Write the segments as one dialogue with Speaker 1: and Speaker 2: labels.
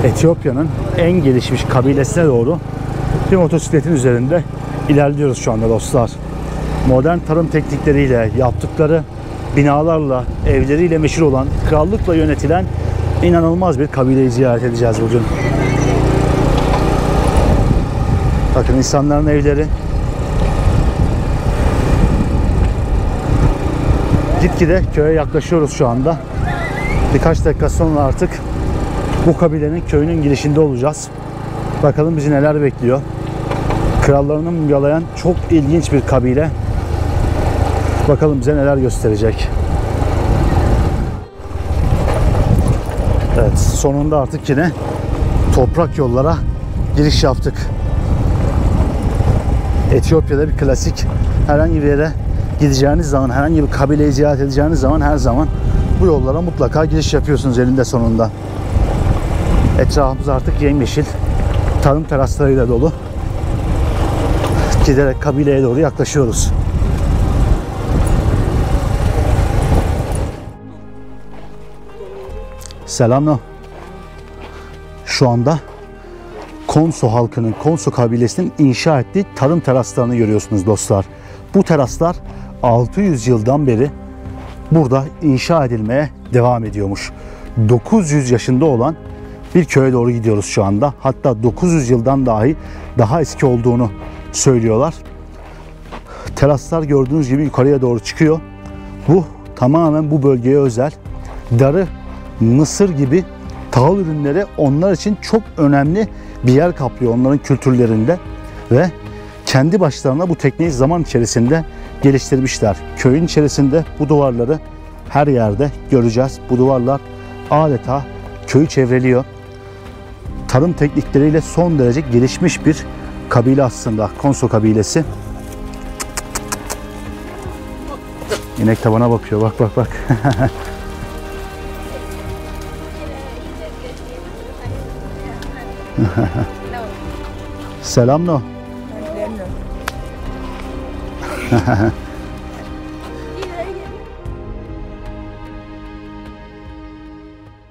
Speaker 1: Etiyopya'nın en gelişmiş kabilesine doğru bir motosikletin üzerinde ilerliyoruz şu anda dostlar. Modern tarım teknikleriyle, yaptıkları binalarla, evleriyle meşhur olan, krallıkla yönetilen inanılmaz bir kabileyi ziyaret edeceğiz bugün. Bakın insanların evleri. Gitgide köye yaklaşıyoruz şu anda. Birkaç dakika sonra artık bu kabilenin köyünün girişinde olacağız. Bakalım bizi neler bekliyor. Krallarını mumyalayan çok ilginç bir kabile. Bakalım bize neler gösterecek. Evet, sonunda artık yine toprak yollara giriş yaptık. Etiyopya'da bir klasik, herhangi bir yere gideceğiniz zaman, herhangi bir kabileyi ziyaret edeceğiniz zaman her zaman bu yollara mutlaka giriş yapıyorsunuz elinde sonunda. Etrafımız artık yemyeşil, tarım teraslarıyla dolu. Giderek kabileye doğru yaklaşıyoruz. Selam. Şu anda Konso halkının, Konso kabilesinin inşa ettiği tarım teraslarını görüyorsunuz dostlar. Bu teraslar 600 yıldan beri burada inşa edilmeye devam ediyormuş. 900 yaşında olan bir köye doğru gidiyoruz şu anda. Hatta 900 yıldan dahi daha eski olduğunu söylüyorlar. Teraslar gördüğünüz gibi yukarıya doğru çıkıyor. Bu tamamen bu bölgeye özel. Darı, mısır gibi tahıl ürünleri onlar için çok önemli bir yer kaplıyor onların kültürlerinde ve kendi başlarına bu tekniği zaman içerisinde geliştirmişler. Köyün içerisinde bu duvarları her yerde göreceğiz. Bu duvarlar adeta köyü çevreliyor. Tarım teknikleriyle son derece gelişmiş bir kabile aslında. Konso kabilesi. İnek de bana bakıyor. Bak bak bak. Selam no.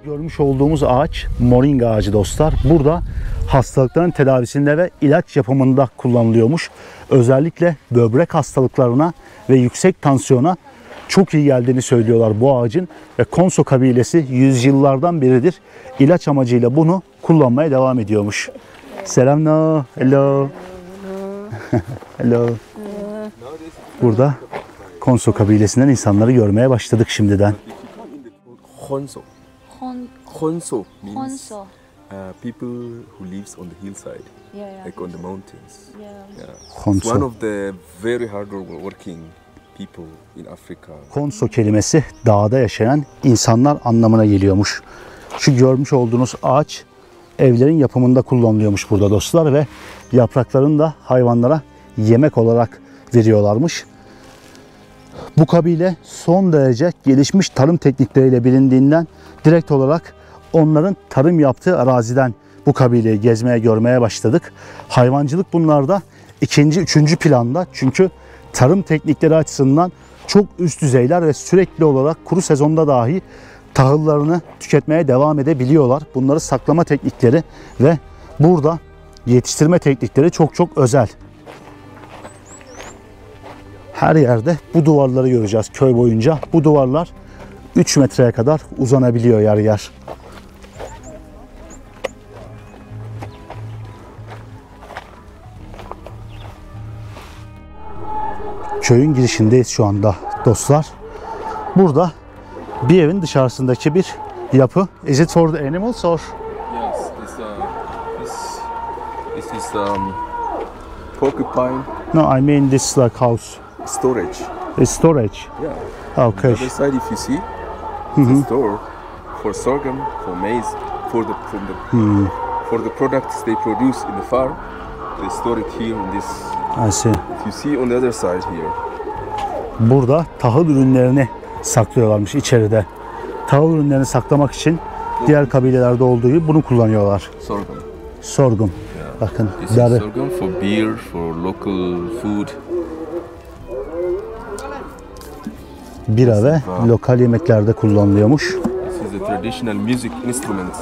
Speaker 1: Görmüş olduğumuz ağaç moringa ağacı dostlar. Burada hastalıkların tedavisinde ve ilaç yapımında kullanılıyormuş. Özellikle böbrek hastalıklarına ve yüksek tansiyona çok iyi geldiğini söylüyorlar bu ağacın. Ve Konso kabilesi yüzyıllardan beridir ilaç amacıyla bunu kullanmaya devam ediyormuş. Selam no. Hello. Hello. Burada Konso kabilesinden insanları görmeye başladık şimdiden.
Speaker 2: Konso. Konso means people who lives on the hillside, like on the mountains. It's one of the very hard working people in Africa.
Speaker 1: Konso kelimesi dağda yaşayan insanlar anlamına geliyormuş. Şu görmüş olduğunuz ağaç evlerin yapımında kullanılıyormuş burada dostlar ve yapraklarını da hayvanlara yemek olarak veriyorlarmış. Bu kabile son derece gelişmiş tarım teknikleriyle bilindiğinden direkt olarak onların tarım yaptığı araziden bu kabileyi gezmeye, görmeye başladık. Hayvancılık bunlarda ikinci, üçüncü planda çünkü tarım teknikleri açısından çok üst düzeyler ve sürekli olarak kuru sezonda dahi tahıllarını tüketmeye devam edebiliyorlar. Bunları saklama teknikleri ve burada yetiştirme teknikleri çok çok özel. Her yerde bu duvarları göreceğiz köy boyunca. Bu duvarlar 3 metreye kadar uzanabiliyor yer yer. Köyün girişindeyiz şu anda dostlar. Burada bir evin dışarısındaki bir yapı. Is it for the animals or?
Speaker 2: Yes, this is porcupine.
Speaker 1: No, I mean this like house.
Speaker 2: Storage.
Speaker 1: It's storage.
Speaker 2: Yeah.
Speaker 1: Okay.
Speaker 2: On the other side, if you see, it's a store for sorghum, for maize, for the products they produce in the farm. They store it here in this.
Speaker 1: I see.
Speaker 2: If you see on the other side here.
Speaker 1: Burada tahıl ürünlerini saklıyorlarmış içeride. Tahıl ürünlerini saklamak için diğer kabilelerde olduğu gibi bunu kullanıyorlar.
Speaker 2: Sorghum.
Speaker 1: Sorghum. Bakın.
Speaker 2: This is sorghum for beer, for local food.
Speaker 1: Bira ve lokal yemeklerde kullanılıyormuş.
Speaker 2: This is the traditional music instruments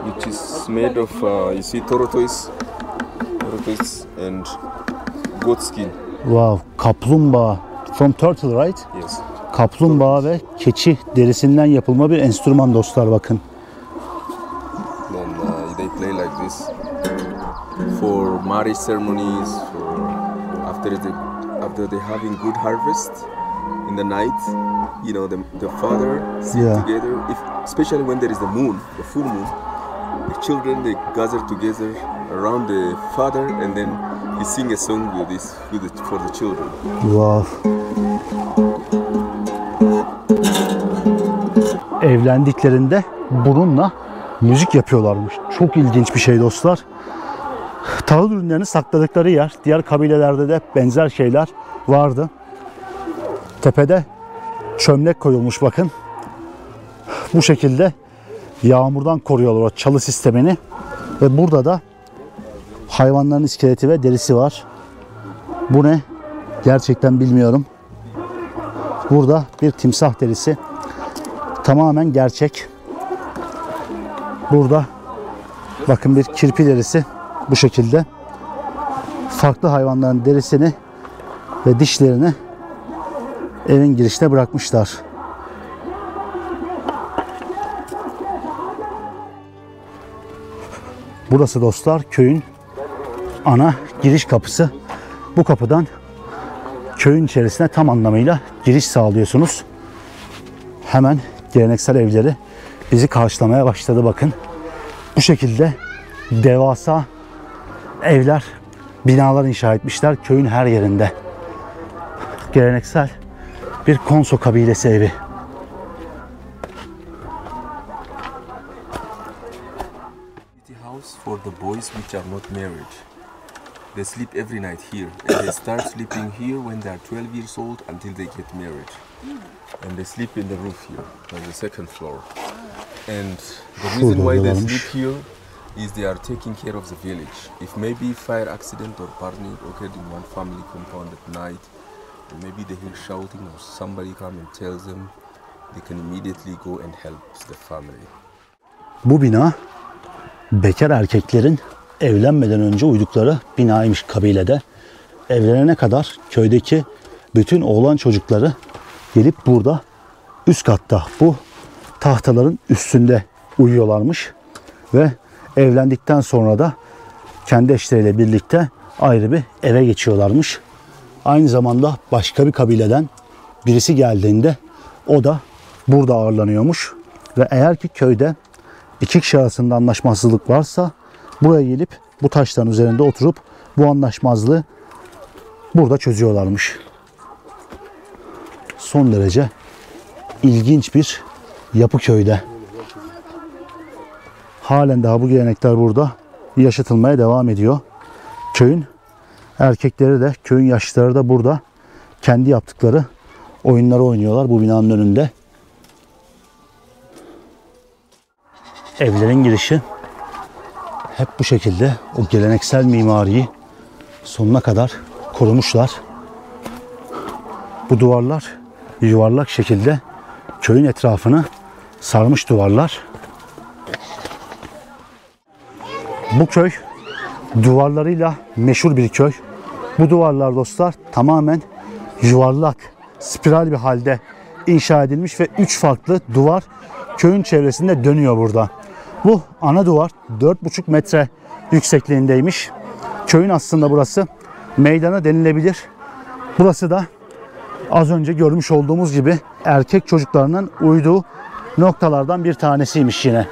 Speaker 2: which is made of, you see, tortoise and goat skin.
Speaker 1: Wow, kaplumbağa. From turtle, right?
Speaker 2: Yes.
Speaker 1: Kaplumbağa ve keçi derisinden yapılma bir enstrüman dostlar, bakın.
Speaker 2: Then they play like this for marriage ceremonies, for after they having good harvest in the night. You know, the father sit together, especially when there is the moon, the full moon. The children, they gather together around the father, and then he sing a song for the children.
Speaker 1: Wow. Evlendiklerinde bununla müzik yapıyorlarmış. Çok ilginç bir şey dostlar. Tahıl ürünlerini sakladıkları yer. Diğer kabilelerde de benzer şeyler vardı. Tepede çömlek koyulmuş, bakın. Bu şekilde yağmurdan koruyorlar o çalı sistemini. Ve burada da hayvanların iskeleti ve derisi var. Bu ne? Gerçekten bilmiyorum. Burada bir timsah derisi. Tamamen gerçek. Burada bakın bir kirpi derisi. Bu şekilde farklı hayvanların derisini ve dişlerini evin girişine bırakmışlar. Burası dostlar köyün ana giriş kapısı. Bu kapıdan köyün içerisine tam anlamıyla giriş sağlıyorsunuz. Hemen geleneksel evleri bizi karşılamaya başladı, bakın. Bu şekilde devasa evler, binalar inşa etmişler köyün her yerinde. Geleneksel bir Konso kabilesi evi.
Speaker 2: House for the boys which are not married. They sleep every night here, and they start sleeping here when they are 12 years old until they get married. And they sleep in the roof here, on the second floor. And the reason why they sleep here is they are taking care of the village. If maybe fire accident or burning occurred in one family compound at night, and maybe they hear shouting or somebody come and tells them, they can immediately go and help the family.
Speaker 1: Bu bina bekar erkeklerin evlenmeden önce uydukları binaymış kabilede. Evlenene kadar köydeki bütün oğlan çocukları gelip burada üst katta bu tahtaların üstünde uyuyorlarmış ve evlendikten sonra da kendi eşleriyle birlikte ayrı bir eve geçiyorlarmış. Aynı zamanda başka bir kabileden birisi geldiğinde o da burada ağırlanıyormuş ve eğer ki köyde iki kişi arasında anlaşmazlık varsa buraya gelip bu taşların üzerinde oturup bu anlaşmazlığı burada çözüyorlarmış. Son derece ilginç bir yapı köyde. Halen daha bu gelenekler burada yaşatılmaya devam ediyor. Köyün erkekleri de, köyün yaşlıları da burada kendi yaptıkları oyunları oynuyorlar bu binanın önünde. Evlerin girişi hep bu şekilde o geleneksel mimariyi sonuna kadar korumuşlar. Bu duvarlar yuvarlak şekilde köyün etrafını sarmış duvarlar. Bu köy duvarlarıyla meşhur bir köy. Bu duvarlar dostlar tamamen yuvarlak, spiral bir halde inşa edilmiş ve 3 farklı duvar köyün çevresinde dönüyor burada. Bu ana duvar 4,5 metre yüksekliğindeymiş. Köyün aslında burası meydanı denilebilir. Burası da az önce görmüş olduğumuz gibi erkek çocuklarının uyuduğu noktalardan bir tanesiymiş yine.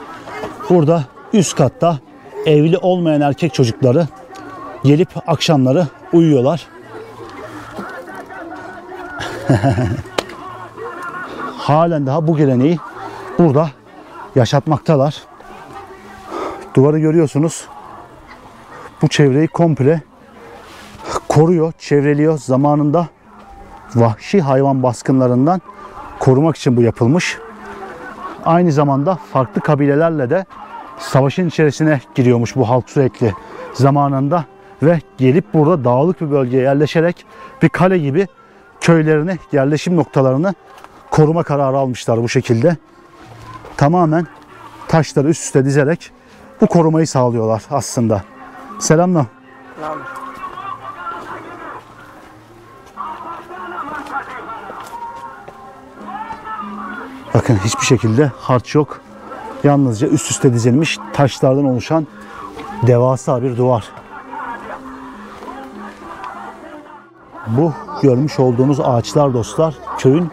Speaker 1: Burada üst katta evli olmayan erkek çocukları gelip akşamları uyuyorlar. Halen daha bu geleneği burada yaşatmaktalar. Duvarı görüyorsunuz. Bu çevreyi komple koruyor, çevreliyor. Zamanında vahşi hayvan baskınlarından korumak için bu yapılmış. Aynı zamanda farklı kabilelerle de savaşın içerisine giriyormuş bu halk sürekli zamanında ve gelip burada dağlık bir bölgeye yerleşerek bir kale gibi köylerini, yerleşim noktalarını koruma kararı almışlar bu şekilde. Tamamen taşları üst üste dizerek bu korumayı sağlıyorlar aslında. Selamlar.
Speaker 3: Selam.
Speaker 1: Bakın hiçbir şekilde harç yok. Yalnızca üst üste dizilmiş taşlardan oluşan devasa bir duvar. Bu görmüş olduğunuz ağaçlar dostlar köyün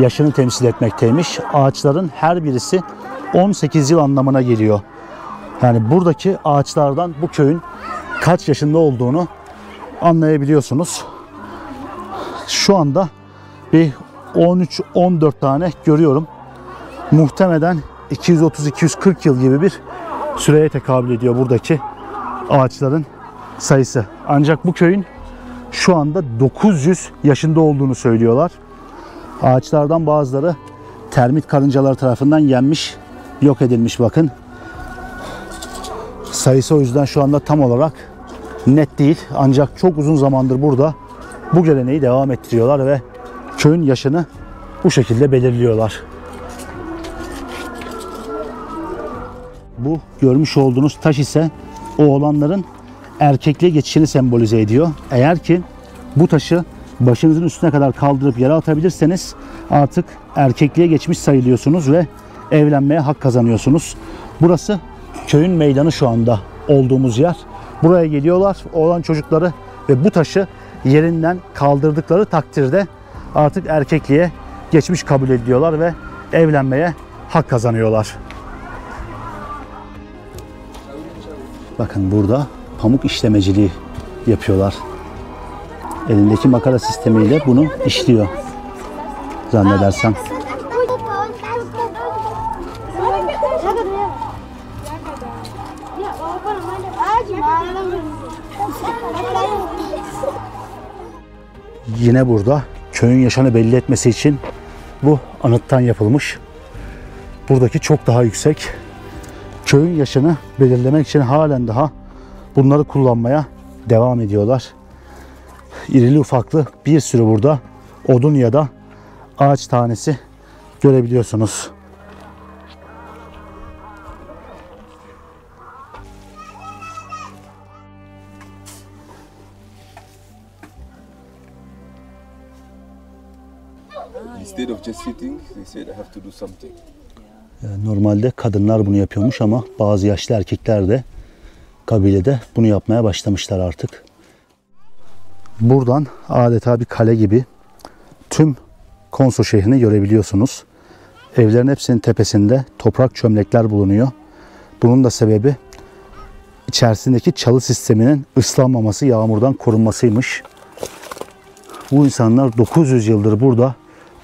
Speaker 1: yaşını temsil etmekteymiş. Ağaçların her birisi 18 yıl anlamına geliyor. Yani buradaki ağaçlardan bu köyün kaç yaşında olduğunu anlayabiliyorsunuz. Şu anda bir 13-14 tane görüyorum. Muhtemelen 230-240 yıl gibi bir süreye tekabül ediyor buradaki ağaçların sayısı. Ancak bu köyün şu anda 900 yaşında olduğunu söylüyorlar. Ağaçlardan bazıları termit karıncaları tarafından yenmiş, yok edilmiş bakın. Sayısı o yüzden şu anda tam olarak net değil. Ancak çok uzun zamandır burada bu geleneği devam ettiriyorlar ve köyün yaşını bu şekilde belirliyorlar. Bu görmüş olduğunuz taş ise oğlanların erkekliğe geçişini sembolize ediyor. Eğer ki bu taşı başınızın üstüne kadar kaldırıp yere atabilirseniz artık erkekliğe geçmiş sayılıyorsunuz ve evlenmeye hak kazanıyorsunuz. Burası köyün meydanı şu anda olduğumuz yer. Buraya geliyorlar oğlan çocukları ve bu taşı yerinden kaldırdıkları takdirde artık erkekliğe geçmiş kabul ediyorlar ve evlenmeye hak kazanıyorlar. Bakın burada pamuk işlemeciliği yapıyorlar. Elindeki makara sistemiyle bunu işliyor zannedersem. Yine burada köyün yaşını belli etmesi için bu anıttan yapılmış. Buradaki çok daha yüksek. Köyün yaşını belirlemek için halen daha bunları kullanmaya devam ediyorlar. İrili ufaklı bir sürü burada odun ya da ağaç tanesi görebiliyorsunuz.
Speaker 2: Instead of just sitting, they said I have to do something.
Speaker 1: Normalde kadınlar bunu yapıyormuş ama bazı yaşlı erkekler de kabilede bunu yapmaya başlamışlar artık. Buradan adeta bir kale gibi tüm Konso şehrini görebiliyorsunuz. Evlerin hepsinin tepesinde toprak çömlekler bulunuyor. Bunun da sebebi içerisindeki çalı sisteminin ıslanmaması, yağmurdan korunmasıymış. Bu insanlar 900 yıldır burada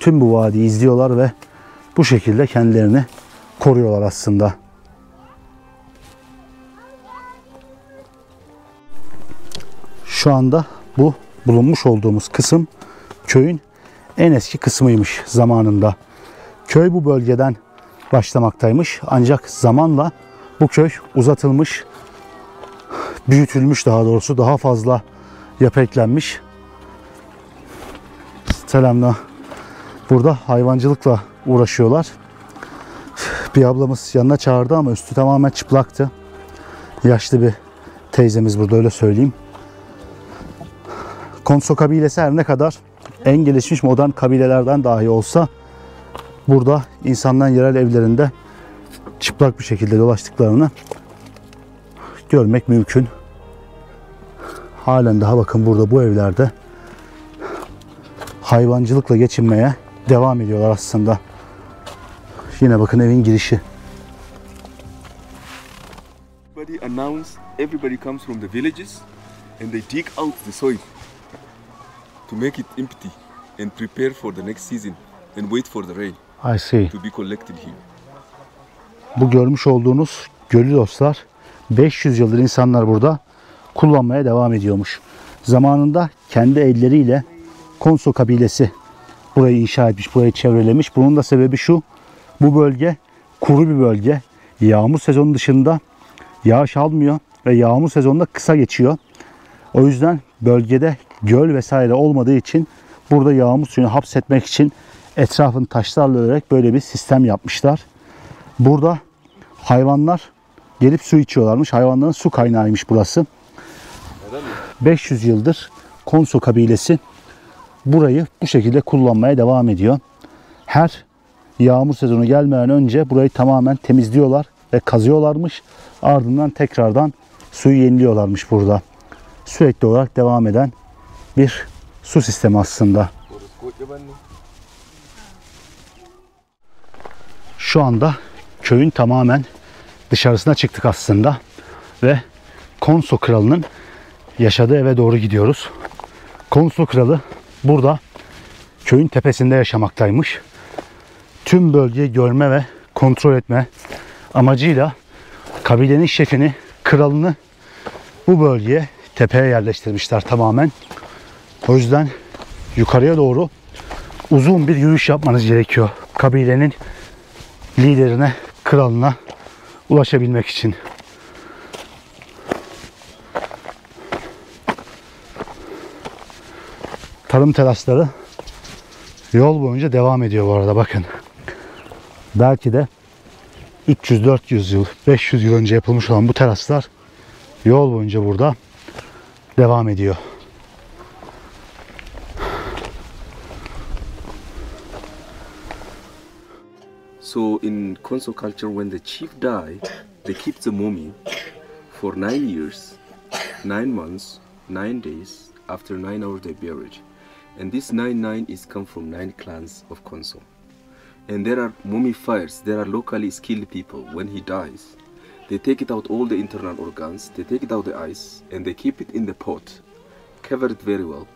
Speaker 1: tüm bu vadiyi izliyorlar ve bu şekilde kendilerini koruyorlar aslında. Şu anda bu bulunmuş olduğumuz kısım köyün en eski kısmıymış zamanında. Köy bu bölgeden başlamaktaymış. Ancak zamanla bu köy uzatılmış, büyütülmüş, daha doğrusu daha fazla yapı eklenmiş. Selamlar. Burada hayvancılıkla uğraşıyorlar. Bir ablamız yanına çağırdı ama üstü tamamen çıplaktı. Yaşlı bir teyzemiz burada, öyle söyleyeyim. Konso kabilesi her ne kadar en gelişmiş modern kabilelerden dahi olsa burada insanların yerel evlerinde çıplak bir şekilde dolaştıklarını görmek mümkün. Halen daha bakın burada bu evlerde hayvancılıkla geçinmeye devam ediyorlar aslında. Yine bakın evin girişi.
Speaker 2: Everybody comes from the villages and they dig out the soil to make it empty and prepare for the next season and wait for the rain
Speaker 1: I see.
Speaker 2: to be collected here.
Speaker 1: Bu görmüş olduğunuz gölü dostlar 500 yıldır insanlar burada kullanmaya devam ediyormuş. Zamanında kendi elleriyle Konso kabilesi burayı inşa etmiş, burayı çevrelemiş. Bunun da sebebi şu: bu bölge kuru bir bölge. Yağmur sezonu dışında yağış almıyor ve yağmur sezonunda kısa geçiyor. O yüzden bölgede göl vesaire olmadığı için burada yağmur suyunu hapsetmek için etrafını taşlarla örerek böyle bir sistem yapmışlar. Burada hayvanlar gelip su içiyorlarmış. Hayvanların su kaynağıymış burası. 500 yıldır Konso kabilesi burayı bu şekilde kullanmaya devam ediyor. Her yağmur sezonu gelmeden önce burayı tamamen temizliyorlar ve kazıyorlarmış. Ardından tekrardan suyu yeniliyorlarmış burada. Sürekli olarak devam eden bir su sistemi aslında. Şu anda köyün tamamen dışarısına çıktık aslında ve Konso kralının yaşadığı eve doğru gidiyoruz. Konso kralı burada köyün tepesinde yaşamaktaymış. Tüm bölgeyi görme ve kontrol etme amacıyla kabilenin şefini, kralını bu bölgeye, tepeye yerleştirmişler tamamen. O yüzden yukarıya doğru uzun bir yürüyüş yapmanız gerekiyor. Kabilenin liderine, kralına ulaşabilmek için. Tarım terasları yol boyunca devam ediyor bu arada, bakın. Belki de 300-400 yıl, 500 yıl önce yapılmış olan bu teraslar yol boyunca burada devam ediyor.
Speaker 2: So in Konso culture, when the chief died, they keep the mummy for 9 years, 9 months, 9 days. After 9 hours, they bury it. And this 9 is come from 9 clans of Konso. And there are mummifiers, there are locally skilled people. When he dies, they take it out all the internal organs, they take it out the eyes, and they keep it in the pot, cover it very well.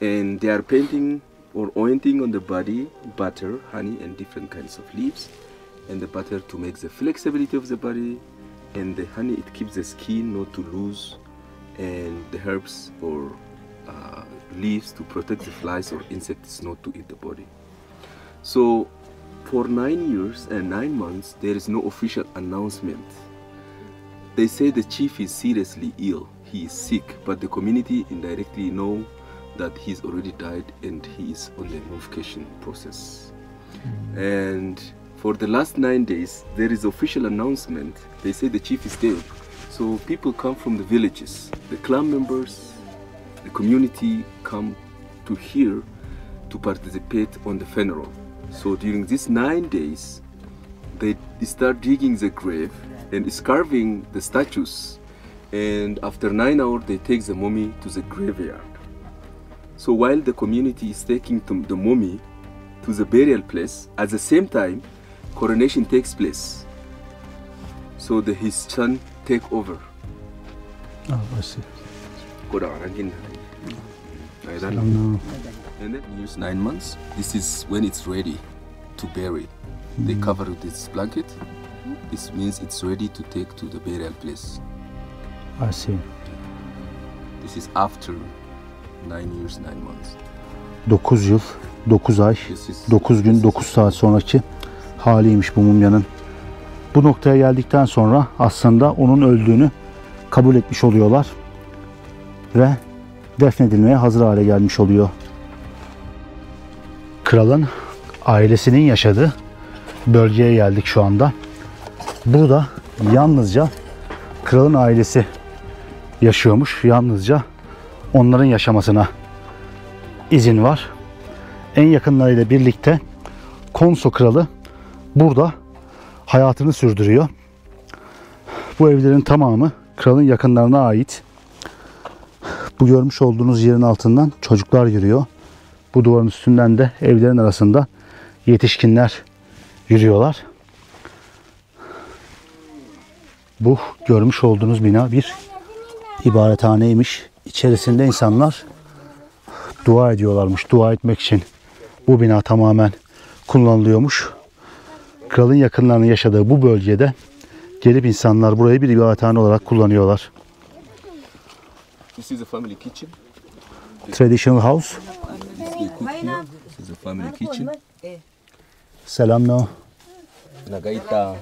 Speaker 2: And they are painting or ointing on the body, butter, honey, and different kinds of leaves. And the butter to make the flexibility of the body, and the honey, it keeps the skin not to lose, and the herbs or leaves to protect the flies or insects not to eat the body. So for 9 years and 9 months, there is no official announcement. They say the chief is seriously ill, he is sick, but the community indirectly know that he's already died and he is on the mummification process. And for the last 9 days, there is official announcement. They say the chief is dead. So people come from the villages, the clan members, the community come to here to participate on the funeral. So during these 9 days, they start digging the grave and carving the statues. And after 9 hours, they take the mummy to the graveyard. So while the community is taking the mummy to the burial place, at the same time, coronation takes place. So his son take over.
Speaker 1: Oh, I see.
Speaker 2: And then use 9 months. This is when it's ready to bury. They cover with this blanket. This means it's ready to take to the burial place.
Speaker 1: I see.
Speaker 2: This is after 9 years, 9 months.
Speaker 1: 9 yıl, 9 ay, 9 gün, 9 saat sonraki haliymiş bu mumyanın. Bu noktaya geldikten sonra aslında onun öldüğünü kabul etmiş oluyorlar ve defnedilmeye hazır hale gelmiş oluyor. Kralın ailesinin yaşadığı bölgeye geldik şu anda. Burada yalnızca kralın ailesi yaşıyormuş. Yalnızca onların yaşamasına izin var. En yakınlarıyla birlikte Konso kralı burada hayatını sürdürüyor. Bu evlerin tamamı kralın yakınlarına ait. Bu görmüş olduğunuz yerin altından çocuklar yürüyor. Bu duvarın üstünden de evlerin arasında yetişkinler yürüyorlar. Bu görmüş olduğunuz bina bir ibadethaneymiş. İçerisinde insanlar dua ediyorlarmış. Dua etmek için bu bina tamamen kullanılıyormuş. Kralın yakınlarının yaşadığı bu bölgede gelip insanlar burayı bir ibadethane olarak kullanıyorlar.
Speaker 2: This is a family kitchen.
Speaker 1: Traditional house.
Speaker 2: They cook here. This is a family kitchen.
Speaker 1: Selam no.
Speaker 3: Nagaita.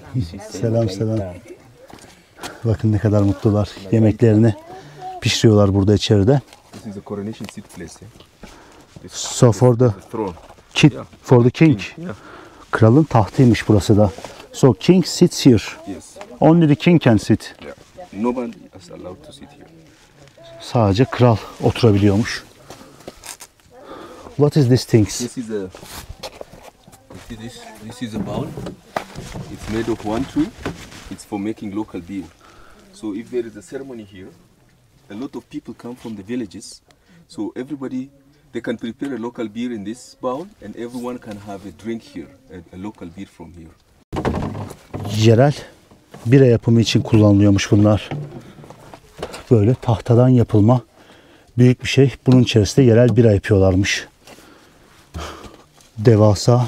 Speaker 1: Selam selam. Bakın ne kadar mutlular. Yemeklerini pişiriyorlar burada içeride.
Speaker 2: This is a coronation seat place.
Speaker 1: So for the
Speaker 2: throne.
Speaker 1: for the king.
Speaker 2: Yeah.
Speaker 1: Kralın tahtıymış burası da. So king sits here.
Speaker 2: Yes.
Speaker 1: Only the king can sit.
Speaker 2: Yeah. Nobody is allowed to sit here.
Speaker 1: Sadece kral oturabiliyormuş. What is this things?
Speaker 2: This is a. This is a bowl. It's made of one tree. It's for making local beer. So if there is a ceremony here, a lot of people come from the villages. So everybody, they can prepare a local beer in this bowl, and everyone can have a drink here, a local beer from here.
Speaker 1: Yerel bira yapımı için kullanılıyormuş bunlar. Böyle tahtadan yapılma büyük bir şey. Bunun içerisinde yerel bira yapıyorlarmış. Devasa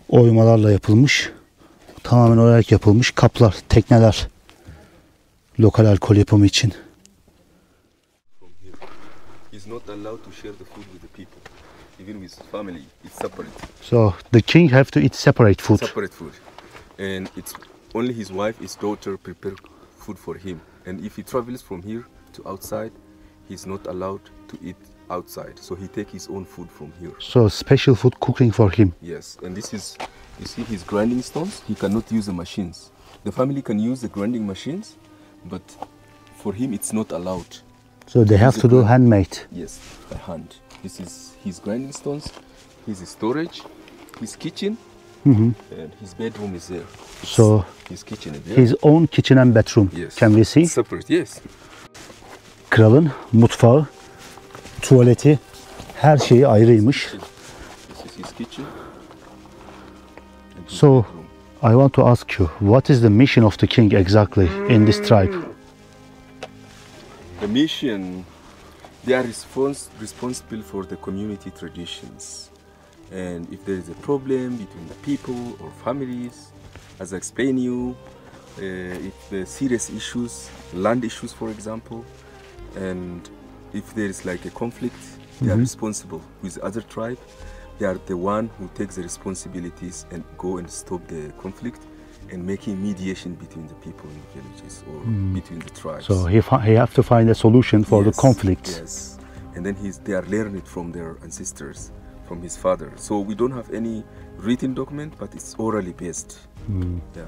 Speaker 1: oymalarla yapılmış. Tamamen olarak yapılmış kaplar, tekneler. Lokal alkol yapımı için.
Speaker 2: He's not allowed to share the food with the people, even with family. It's separate.
Speaker 1: So the king have to eat separate food.
Speaker 2: Separate food, and it's only his wife, his daughter prepare food for him. And if he travels from here to outside, he's not allowed to eat outside. So he take his own food from here.
Speaker 1: So special food cooking for him.
Speaker 2: Yes, and this is, you see his grinding stones. He cannot use the machines. The family can use the grinding machines, but for him it's not allowed.
Speaker 1: So they have to do handmade.
Speaker 2: Yes, by hand. This is his grinding stones, his storage, his kitchen, and his bedroom is there.
Speaker 1: So
Speaker 2: his kitchen is there.
Speaker 1: his own kitchen and bedroom.
Speaker 2: Yes.
Speaker 1: Can we see?
Speaker 2: Separate, yes.
Speaker 1: Kralın mutfağı, tuvaleti, her şeyi ayrıymış.
Speaker 2: This is his kitchen. And his
Speaker 1: So
Speaker 2: bedroom.
Speaker 1: I want to ask you, what is the mission of the king exactly in this tribe?
Speaker 2: The mission, they are responsible for the community traditions. And if there is a problem between the people or families, as I explained you, if the serious issues, land issues for example, and if there is like a conflict, they are responsible with the other tribe. They are the one who takes the responsibilities and go and stop the conflict and making mediation between the people in the villages or between the tribes.
Speaker 1: So he have to find a solution for the conflict.
Speaker 2: Yes, and then they are learning it from their ancestors, from his father. So we don't have any written document, but it's orally based. Yeah.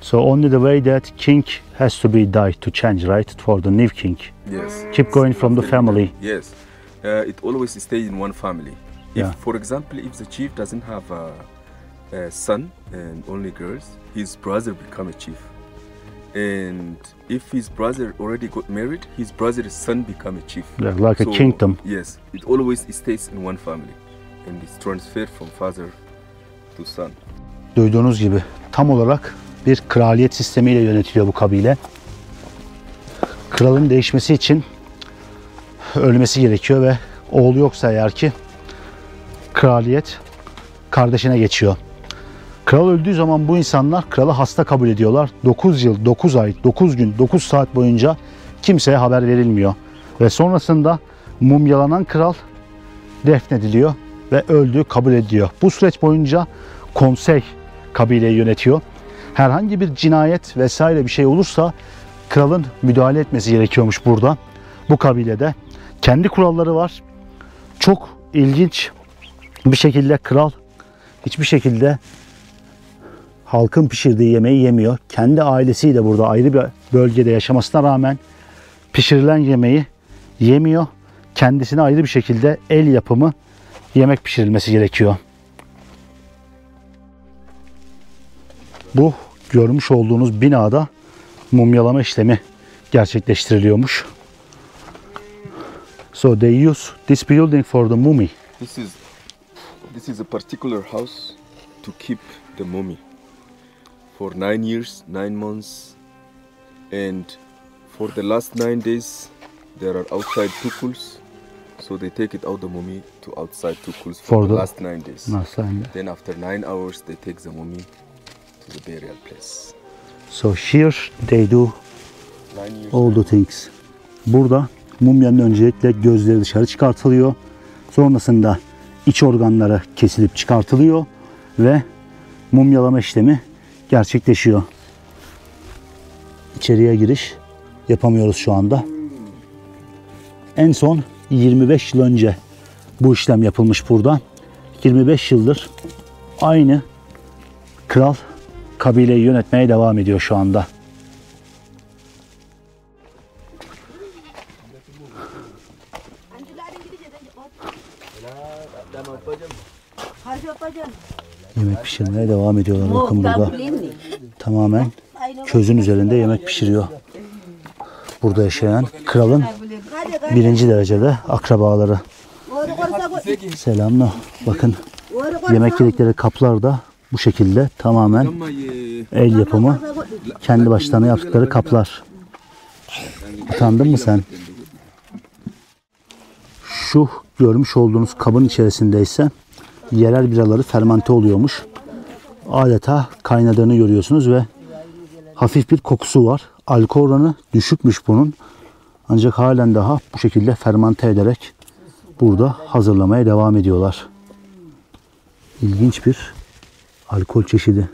Speaker 1: So only the way that king has to be died to change, right? For the new king.
Speaker 2: Yes.
Speaker 1: Keep going from the family.
Speaker 2: Yes. It always stays in one family.
Speaker 1: Yeah.
Speaker 2: If, for example, if the chief doesn't have a son and only girls, his brother become a chief. And if his brother already got married, his brother's son become a chief.
Speaker 1: Yeah, like a kingdom.
Speaker 2: Yes, it always stays in one family, and it's transferred from father to son.
Speaker 1: Duyduğunuz gibi tam olarak bir kraliyet sistemiyle yönetiliyor bu kabile. Kralın değişmesi için ölmesi gerekiyor ve oğlu yoksa eğer ki kraliyet kardeşine geçiyor. Kral öldüğü zaman bu insanlar kralı hasta kabul ediyorlar. 9 yıl, 9 ay, 9 gün, 9 saat boyunca kimseye haber verilmiyor. Ve sonrasında mumyalanan kral defnediliyor ve öldüğü kabul ediliyor. Bu süreç boyunca konsey kabileyi yönetiyor. Herhangi bir cinayet vesaire bir şey olursa kralın müdahale etmesi gerekiyormuş burada. Bu kabilede kendi kuralları var. Çok ilginç bir şekilde kral hiçbir şekilde halkın pişirdiği yemeği yemiyor. Kendi ailesiyle burada ayrı bir bölgede yaşamasına rağmen pişirilen yemeği yemiyor. Kendisine ayrı bir şekilde el yapımı yemek pişirilmesi gerekiyor. Bu görmüş olduğunuz binada mumyalama işlemi gerçekleştiriliyormuş. So they use this building for the mummy.
Speaker 2: This is a particular house to keep the mummy for 9 years, 9 months, and for the last 9 days there are outside tukuls, so they take it out the mummy to outside tukuls for the last 9 days. Then after 9 hours they take the mummy to the burial place.
Speaker 1: So here they do all the things. Burada mumyanın öncelikle gözleri dışarı çıkartılıyor. Sonrasında iç organları kesilip çıkartılıyor ve mumyalama işlemi gerçekleşiyor. İçeriye giriş yapamıyoruz şu anda. En son 25 yıl önce bu işlem yapılmış burada. 25 yıldır aynı kral kabileyi yönetmeye devam ediyor şu anda. Yemek pişirmeye devam ediyorlar. Bakın burada tamamen közün üzerinde yemek pişiriyor. Burada yaşayan kralın 1. derecede akrabaları. Selamlar. Bakın yemek yedikleri kaplar da bu şekilde tamamen el yapımı, kendi başlarına yaptıkları kaplar. Utandın mı sen? Şu görmüş olduğunuz kabın içerisinde ise yerel biraları fermente oluyormuş. Adeta kaynadığını görüyorsunuz ve hafif bir kokusu var. Alkol oranı düşükmüş bunun. Ancak halen daha bu şekilde fermente ederek burada hazırlamaya devam ediyorlar. İlginç bir alkol çeşidi.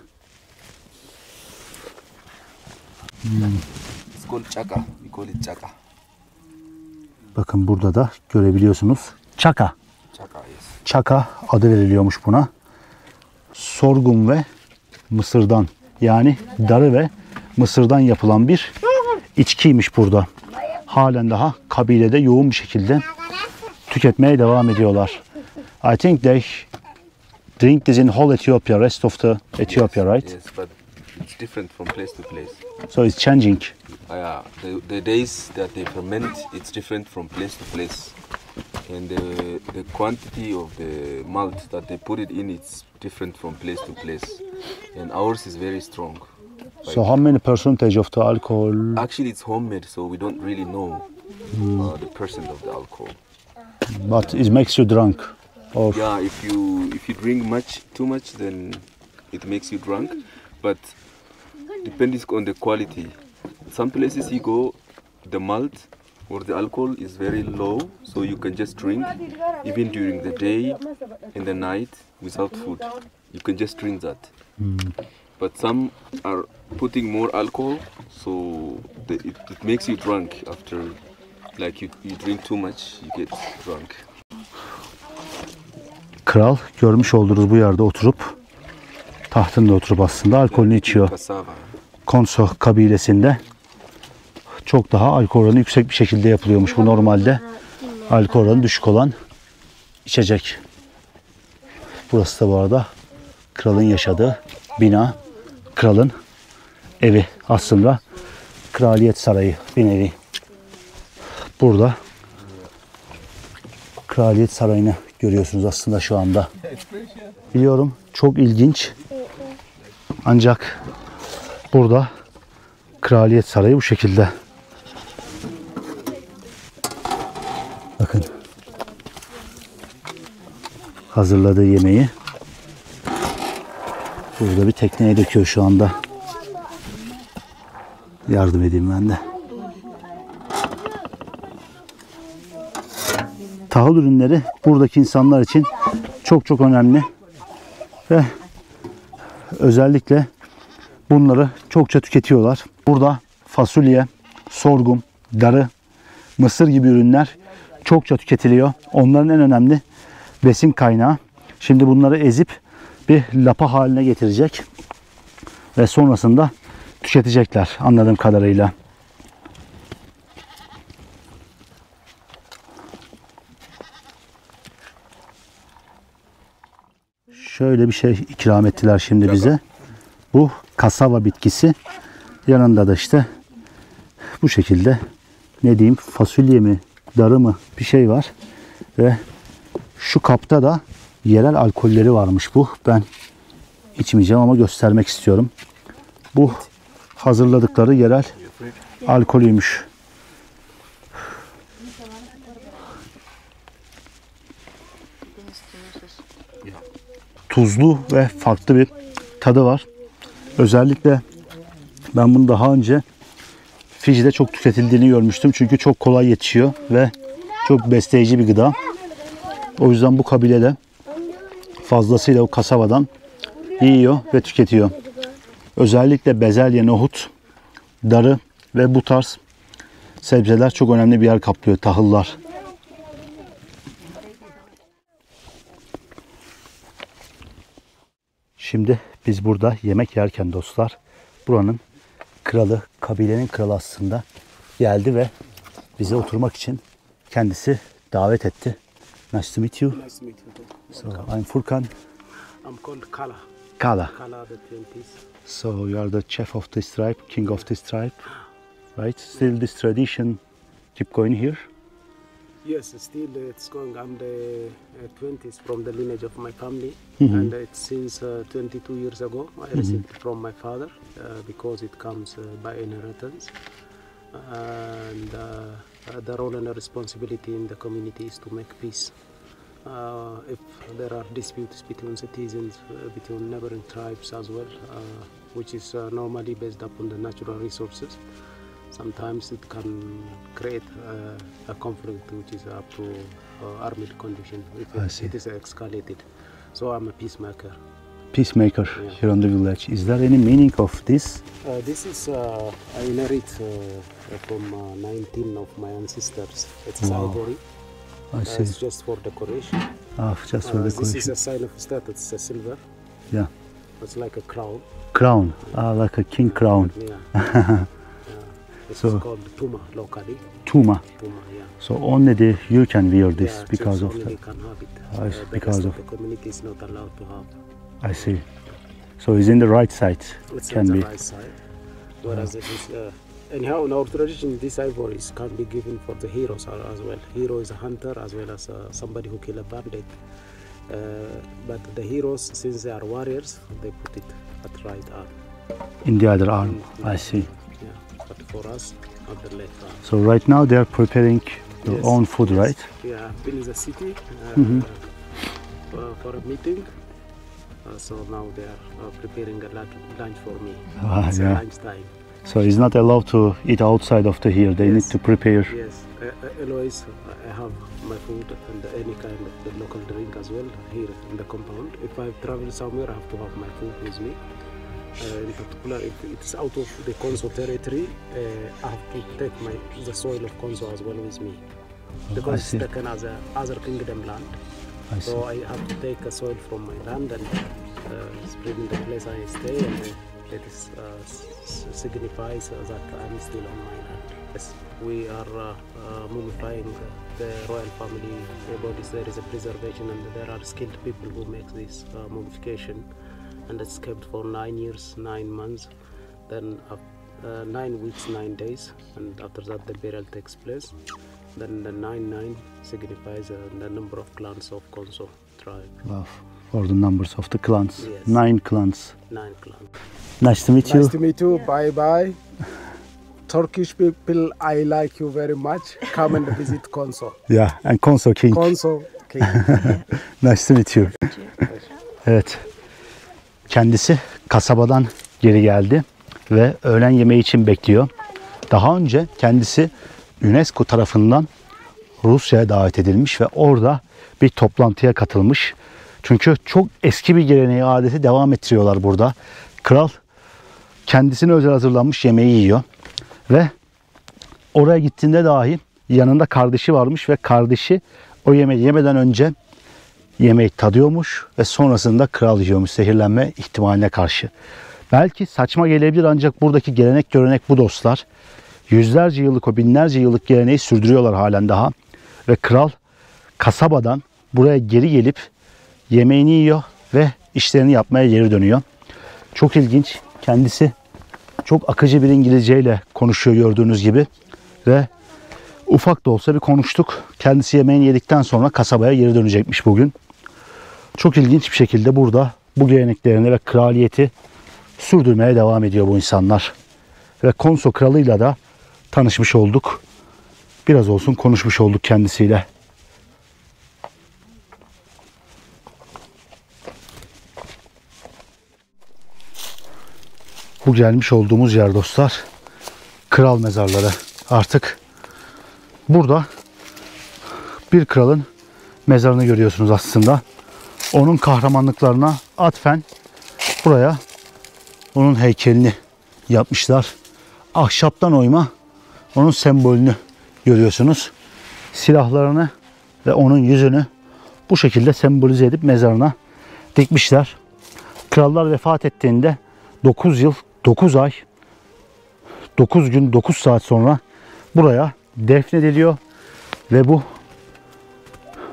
Speaker 1: Bakın burada da görebiliyorsunuz. Çaka. Çaka adı veriliyormuş buna. Sorgun ve mısırdan, yani darı ve mısırdan yapılan bir içkiymiş burada. Halen daha kabilede yoğun bir şekilde tüketmeye devam ediyorlar. I think they drink this in whole Ethiopia, rest of the Ethiopia, right?
Speaker 2: Yes, but it's different from place to place.
Speaker 1: So it's changing.
Speaker 2: Yeah, the days that they ferment, it's different from place to place. And the quantity of the malt that they put it in, it's different from place to place. And ours is very strong.
Speaker 1: So how many percentage of the alcohol?
Speaker 2: Actually, it's homemade, so we don't really know the percent of the alcohol.
Speaker 1: But it makes you drunk. Or
Speaker 2: Yeah, if you drink too much, then it makes you drunk. But depends on the quality. Some places you go, the malt or the alcohol is very low, so you can just drink even during the day and the night without food. You can just drink that. But some are putting more alcohol, so it makes you drunk after, like you drink too much, you get drunk.
Speaker 1: kral görmüş olduğunuz bu yerde oturup, tahtında oturup aslında alkolünü içiyor. Konso kabilesinde çok daha alkol oranı yüksek bir şekilde yapılıyormuş. Bu normalde alkol oranı düşük olan içecek. Burası da bu arada kralın yaşadığı bina. Kralın evi aslında. Kraliyet sarayı bir nevi. Burada Kraliyet sarayını görüyorsunuz aslında şu anda. Biliyorum çok ilginç. Ancak burada Kraliyet sarayı bu şekilde. Bakın. Hazırladığı yemeği burada bir tekneye döküyor şu anda. Yardım edeyim ben de. Tahıl ürünleri buradaki insanlar için çok çok önemli ve özellikle bunları çokça tüketiyorlar. Burada fasulye, sorghum, darı, mısır gibi ürünler çokça tüketiliyor. Onların en önemli besin kaynağı. Şimdi bunları ezip bir lapa haline getirecek ve sonrasında tüketecekler anladığım kadarıyla. Şöyle bir şey ikram ettiler şimdi bize. Bu kasava bitkisi. Yanında da işte bu şekilde ne diyeyim, fasulye mi, darı mı bir şey var. Ve şu kapta da yerel alkolleri varmış bu. Ben içmeyeceğim ama göstermek istiyorum. Bu hazırladıkları yerel alkolüymüş. Tuzlu ve farklı bir tadı var. Özellikle ben bunu daha önce Fiji'de çok tüketildiğini görmüştüm. Çünkü çok kolay yetişiyor ve çok besleyici bir gıda. O yüzden bu kabilede fazlasıyla o kasavadan yiyor ve tüketiyor. Özellikle bezelye, nohut, darı ve bu tarz sebzeler çok önemli bir yer kaplıyor, tahıllar. Şimdi biz burada yemek yerken dostlar, buranın kralı, kabilenin kralı aslında geldi ve bize oturmak için kendisi davet etti. Nice to meet you.
Speaker 4: Nice to meet you.
Speaker 1: So I'm Furkan.
Speaker 4: I'm called Kala.
Speaker 1: Kala.
Speaker 4: Kala the 20s.
Speaker 1: So you are the chief of this tribe, king of this tribe, right? Still this tradition keep going here?
Speaker 4: Yes, still it's going. I'm the 20s from the lineage of my family, and it's since 22 years ago I received it from my father because it comes by inheritance. And the role and the responsibility in the community is to make peace. If there are disputes between citizens, between neighboring tribes as well, which is normally based upon the natural resources, sometimes it can create a conflict which is up to armed condition if it is escalated. So I'm a peacemaker.
Speaker 1: Peacemaker here on the village. Is there any meaning of this?
Speaker 4: This is I inherit from 19 of my ancestors. It's ivory.
Speaker 1: I see.
Speaker 4: It's just for decoration.
Speaker 1: Just for decoration.
Speaker 4: This is a sign of status. It's a silver.
Speaker 1: Yeah.
Speaker 4: It's like a crown.
Speaker 1: Crown, like a king crown.
Speaker 4: Yeah. It's
Speaker 1: So-
Speaker 4: called tuma locally.
Speaker 1: Tuma.
Speaker 4: Tuma, yeah.
Speaker 1: So only you can wear this
Speaker 4: Yeah,
Speaker 1: because
Speaker 4: chiefs
Speaker 1: of
Speaker 4: only
Speaker 1: the,
Speaker 4: can have it.
Speaker 1: I see,
Speaker 4: The
Speaker 1: because
Speaker 4: rest
Speaker 1: of-
Speaker 4: the community is not allowed to have.
Speaker 1: I see. So it's in the right side.
Speaker 4: It's
Speaker 1: Can
Speaker 4: on the
Speaker 1: be.
Speaker 4: right side. Whereas it is, anyhow, in our tradition, these ivories can be given for the heroes as well. Hero is a hunter as well as somebody who kill a bandit. But the heroes, since they are warriors, they put it at right arm.
Speaker 1: In the other arm. I see.
Speaker 4: Yeah, but for us, at the left arm.
Speaker 1: So right now they are preparing their
Speaker 4: Yes,
Speaker 1: own food,
Speaker 4: yes.
Speaker 1: right?
Speaker 4: Yeah, I've been in the city for a meeting. So now they are preparing a lunch for me. It's
Speaker 1: yeah.
Speaker 4: lunch time.
Speaker 1: So it's not allowed to eat outside of the here. They need
Speaker 4: Yes.
Speaker 1: to prepare.
Speaker 4: Yes, always I have my food and any kind of the local drink as well here in the compound. If I travel somewhere, I have to have my food with me. In particular, if it's out of the Konso territory, I have to take the soil of Konso as well with me. Because
Speaker 1: see.
Speaker 4: it's taken as a other kingdom land.
Speaker 1: I see.
Speaker 4: So I have to take a soil from my land and spread in the place I stay, and it is signifies that I'm still on my land. Yes, we are mummifying the royal family bodies. There is a preservation, and there are skilled people who make this mummification, and it's kept for 9 years, 9 months, then 9 weeks, 9 days, and after that the burial takes place. Then the 9-9 signifies the number of clans of Konso tribe.
Speaker 1: Wow. For the numbers of the clans.
Speaker 4: Yes.
Speaker 1: 9 clans.
Speaker 4: 9 clans.
Speaker 1: Nice to meet you.
Speaker 5: Nice to meet you. Bye bye. Turkish people, I like you very much. Come and visit Konso.
Speaker 1: Yeah, and Konso King.
Speaker 5: Konso King.
Speaker 1: Nice to meet you. Evet. Kendisi kasabadan geri geldi ve öğlen yemeği için bekliyor. Daha önce kendisi UNESCO tarafından Rusya'ya davet edilmiş ve orada bir toplantıya katılmış. Çünkü çok eski bir geleneği, adeti devam ettiriyorlar burada. Kral kendisine özel hazırlanmış yemeği yiyor ve oraya gittiğinde dahi yanında kardeşi varmış ve kardeşi o yemeği yemeden önce yemeği tadıyormuş ve sonrasında kral yiyormuş zehirlenme ihtimaline karşı. Belki saçma gelebilir ancak buradaki gelenek görenek bu dostlar. Yüzlerce yıllık, o binlerce yıllık geleneği sürdürüyorlar halen daha. Ve kral kasabadan buraya geri gelip yemeğini yiyor ve işlerini yapmaya geri dönüyor. Çok ilginç. Kendisi çok akıcı bir İngilizceyle konuşuyor gördüğünüz gibi. Ve ufak da olsa bir konuştuk. Kendisi yemeğini yedikten sonra kasabaya geri dönecekmiş bugün. Çok ilginç bir şekilde burada bu geleneklerini ve kraliyeti sürdürmeye devam ediyor bu insanlar. Ve Konso kralıyla da tanışmış olduk. Biraz olsun konuşmuş olduk kendisiyle. Bu gelmiş olduğumuz yer dostlar, kral mezarları. Artık burada bir kralın mezarını görüyorsunuz aslında. Onun kahramanlıklarına atfen buraya onun heykelini yapmışlar. Ahşaptan oyma onun sembolünü görüyorsunuz. Silahlarını ve onun yüzünü bu şekilde sembolize edip mezarına dikmişler. Krallar vefat ettiğinde 9 yıl, 9 ay, 9 gün, 9 saat sonra buraya defnediliyor ve bu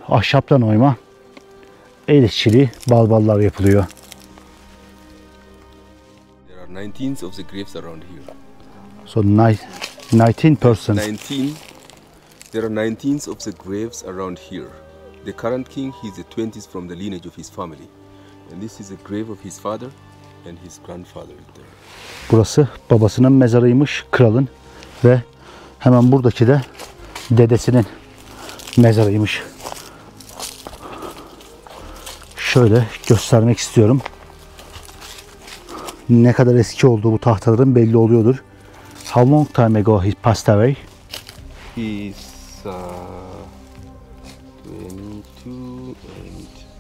Speaker 1: ahşaptan oyma el işçiliği balballar yapılıyor.
Speaker 2: There are 19 of the graves around here.
Speaker 1: So 19 persons.
Speaker 2: 19. There are 19 of the graves around here. The current king, he's the 20th from the lineage of his family. And this is the grave of his father and his grandfather there.
Speaker 1: Burası babasının mezarıymış, kralın, ve hemen buradaki de dedesinin mezarıymış. Şöyle göstermek istiyorum. Ne kadar eski olduğu bu tahtaların belli oluyordur. How long time ago he passed away?
Speaker 2: He's 22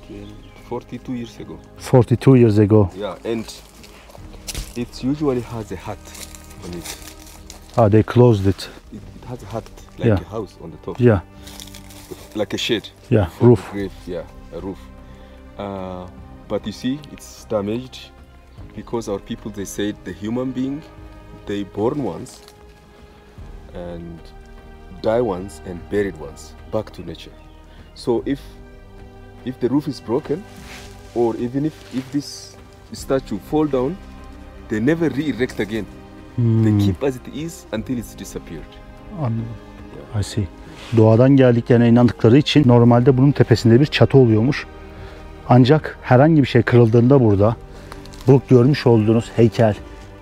Speaker 2: and 42 years ago.
Speaker 1: 42 years ago.
Speaker 2: Yeah, and it usually has a hut on it.
Speaker 1: Ah, they closed it.
Speaker 2: It has a hut, like
Speaker 1: Yeah.
Speaker 2: a house on the top.
Speaker 1: Yeah,
Speaker 2: Like a shed.
Speaker 1: yeah,
Speaker 2: for the
Speaker 1: roof.
Speaker 2: grave, yeah, a roof. But you see, it's damaged because our people, they said the human being, they born once and die once and buried once, back to nature. So if the roof is broken, or even if this statue fall down, they never re-erect again. They keep as it is until it's disappeared.
Speaker 1: Anladım. I see. Doğadan geldiklerine inandıkları için normalde bunun tepesinde bir çatı oluyormuş. Ancak herhangi bir şey kırıldığında burada, bu görmüş olduğunuz heykel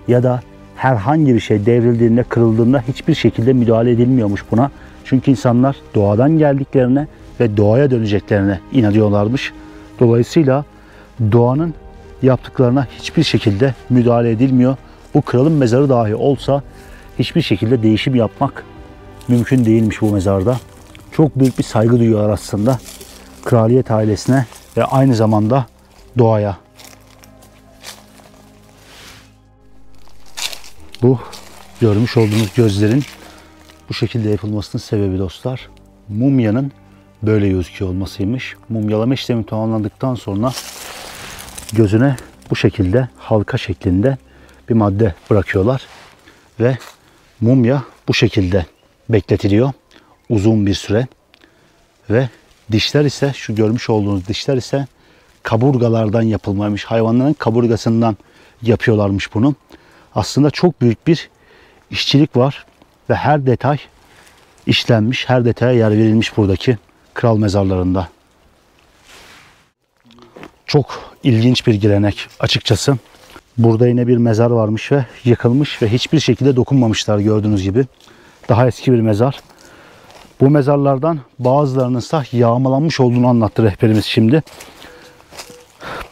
Speaker 1: ya da herhangi bir şey devrildiğinde, kırıldığında hiçbir şekilde müdahale edilmiyormuş buna. Çünkü insanlar doğadan geldiklerine ve doğaya döneceklerine inanıyorlarmış. Dolayısıyla doğanın yaptıklarına hiçbir şekilde müdahale edilmiyor. Bu kralın mezarı dahi olsa hiçbir şekilde değişim yapmak mümkün değilmiş bu mezarda. Çok büyük bir saygı duyuyorlar aslında kraliyet ailesine ve aynı zamanda doğaya. Bu görmüş olduğunuz gözlerin bu şekilde yapılmasının sebebi dostlar, mumyanın böyle gözüküyor olmasıymış. Mumyalama işlemi tamamlandıktan sonra gözüne bu şekilde halka şeklinde bir madde bırakıyorlar ve mumya bu şekilde bekletiliyor uzun bir süre ve dişler ise, şu görmüş olduğunuz dişler ise kaburgalardan yapılmamış. Hayvanların kaburgasından yapıyorlarmış bunu. Aslında çok büyük bir işçilik var ve her detay işlenmiş, her detaya yer verilmiş buradaki kral mezarlarında. Çok ilginç bir gelenek açıkçası. Burada yine bir mezar varmış ve yıkılmış ve hiçbir şekilde dokunmamışlar gördüğünüz gibi. Daha eski bir mezar. Bu mezarlardan bazılarının ise yağmalanmış olduğunu anlattı rehberimiz şimdi.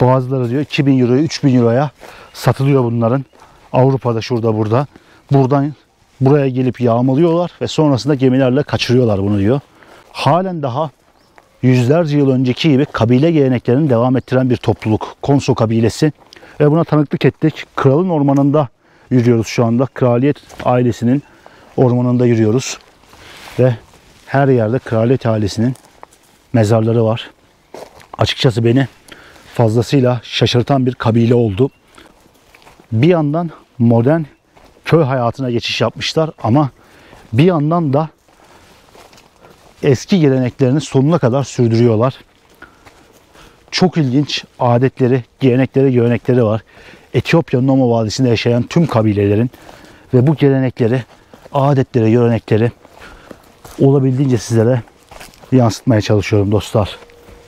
Speaker 1: Bazıları diyor 2000 euroya, 3000 euroya satılıyor bunların. Avrupa'da, şurada, burada. Buradan buraya gelip yağmalıyorlar ve sonrasında gemilerle kaçırıyorlar bunu diyor. Halen daha yüzlerce yıl önceki gibi kabile geleneklerini devam ettiren bir topluluk. Konso kabilesi. Ve buna tanıklık ettik. Kralın ormanında yürüyoruz şu anda. Kraliyet ailesinin ormanında yürüyoruz. Ve her yerde kraliyet ailesinin mezarları var. Açıkçası beni fazlasıyla şaşırtan bir kabile oldu. Bir yandan modern köy hayatına geçiş yapmışlar ama bir yandan da eski geleneklerini sonuna kadar sürdürüyorlar. Çok ilginç adetleri, gelenekleri, görenekleri var. Etiyopya'nın Noma Vadisi'nde yaşayan tüm kabilelerin ve bu gelenekleri, adetleri, görenekleri olabildiğince sizlere yansıtmaya çalışıyorum dostlar.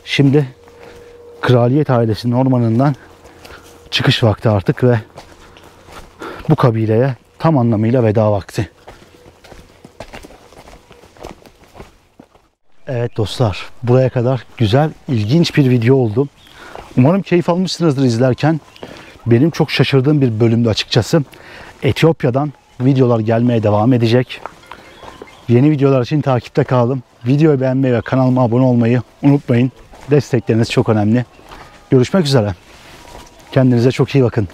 Speaker 1: Şimdi kraliyet ailesinin ormanından çıkış vakti artık ve bu kabileye tam anlamıyla veda vakti. Evet dostlar, buraya kadar güzel, ilginç bir video oldu. Umarım keyif almışsınızdır izlerken. Benim çok şaşırdığım bir bölümdü açıkçası. Etiyopya'dan videolar gelmeye devam edecek. Yeni videolar için takipte kalın. Videoyu beğenmeyi ve kanalıma abone olmayı unutmayın. Destekleriniz çok önemli. Görüşmek üzere. Kendinize çok iyi bakın.